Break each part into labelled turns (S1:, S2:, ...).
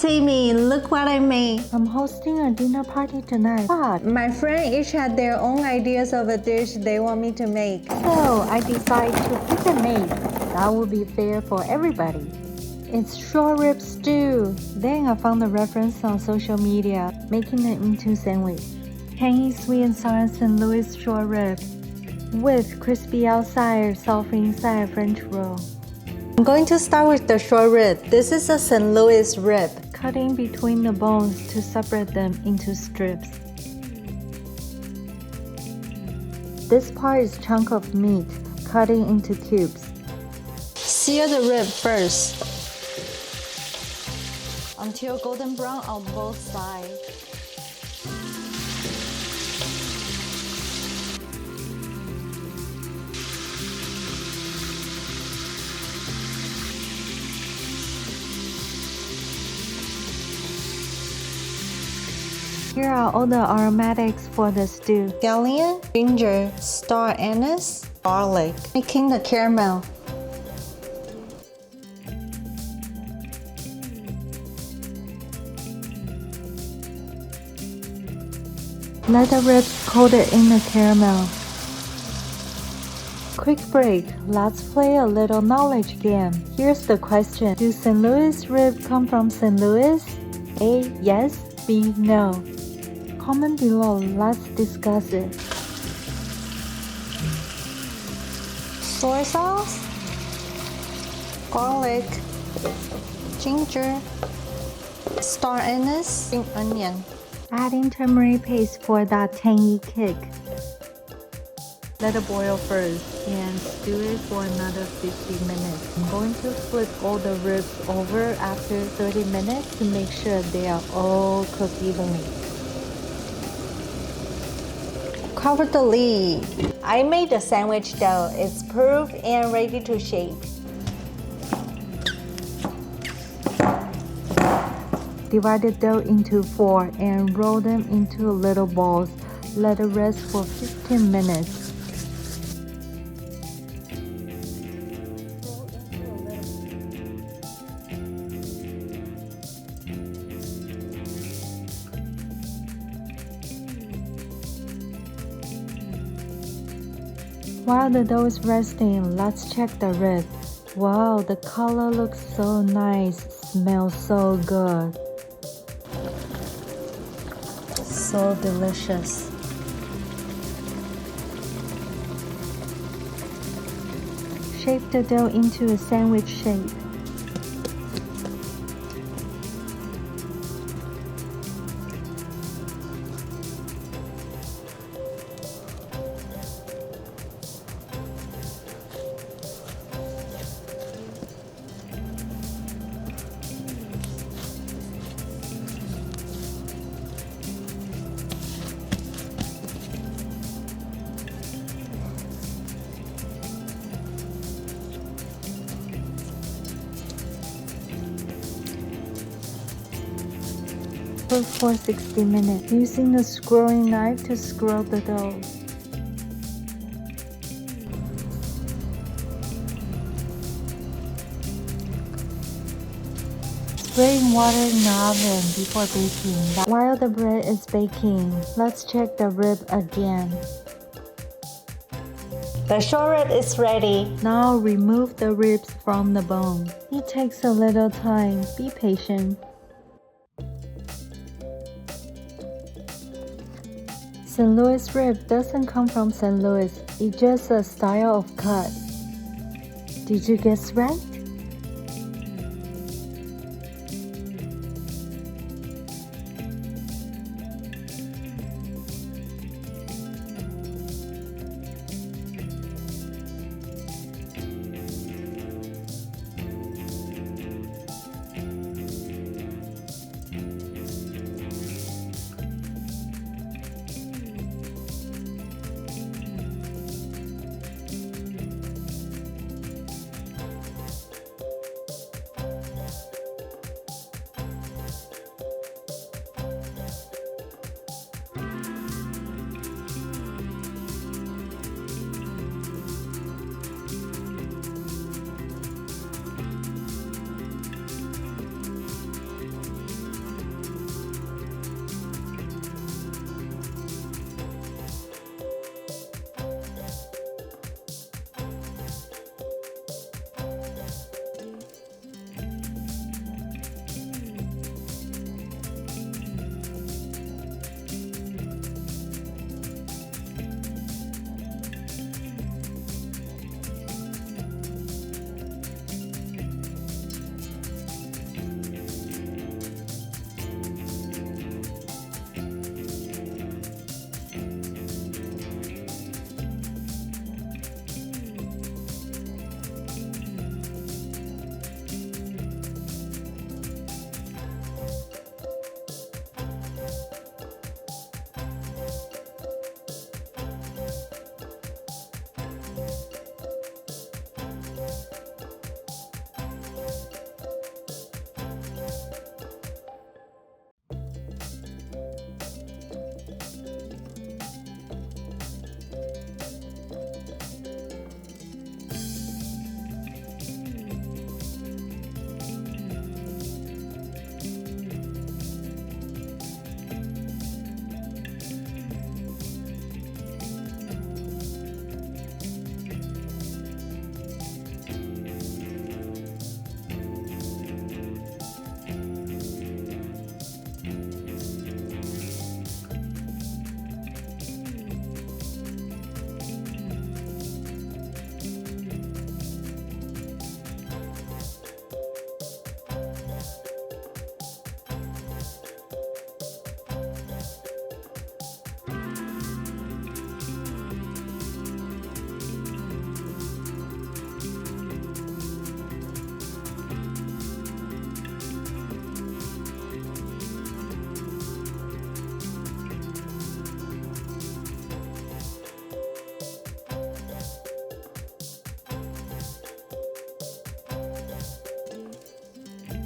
S1: see me, look what I made.
S2: I'm hosting a dinner party tonight. What?
S1: My friends each had their own ideas of a dish they want me to make.
S2: So I decided to pick a name that would be fair for everybody. It's short rib stew. Then I found a reference on social media, making it into sandwich. Tangy sweet and sour St. Louis short rib with crispy outside, soft inside French roll.
S1: I'm going to start with the short rib. This is a St. Louis rib.
S2: Cutting between the bones to separate them into strips. This part is chunk of meat, cutting into cubes.
S1: Sear the rib first until golden brown on both sides.
S2: Here are all the aromatics for the stew.
S1: Scallion, ginger, star anise, garlic. Making the caramel.
S2: Let the ribs coated in the caramel. Quick break. Let's play a little knowledge game. Here's the question. Do St. Louis rib come from St. Louis? A. Yes. B. No. Comment below. Let's discuss it.
S1: Soy sauce, garlic, ginger, star anise, spring onion.
S2: Adding turmeric paste for that tangy kick. Let it boil first and stew it for another 50 minutes. I'm going to flip all the ribs over after 30 minutes to make sure they are all cooked evenly.
S1: Cover the lid. I made the sandwich dough. It's proof and ready to shape.
S2: Divide the dough into 4 and roll them into little balls. Let it rest for 15 minutes. While the dough is resting, let's check the rib. Wow, the color looks so nice, smells so good.
S1: So delicious.
S2: Shape the dough into a sandwich shape. Cook for 60 minutes using the scrolling knife to scrub the dough. Spraying water in the oven before baking. While the bread is baking, let's check the rib again.
S1: The short rib is ready.
S2: Now remove the ribs from the bone. It takes a little time. Be patient. St. Louis rib doesn't come from St. Louis, it's just a style of cut. Did you guess right?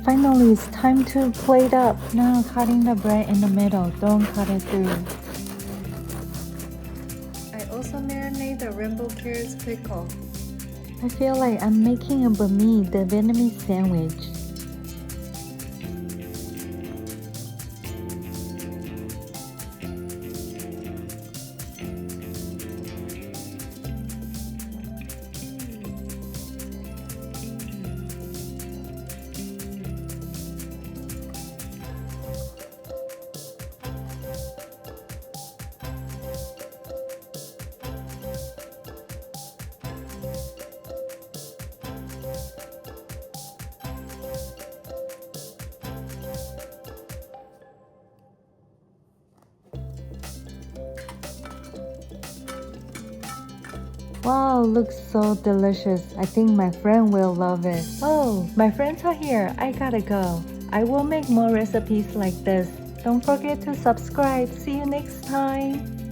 S2: Finally, it's time to plate up. Now cutting the bread in the middle, don't cut it through.
S1: I also marinate the rainbow carrots pickle.
S2: I feel like I'm making a banh the Vietnamese sandwich. Wow, looks so delicious. I think my friend will love it. Oh, my friends are here. I gotta go. I will make more recipes like this. Don't forget to subscribe. See you next time.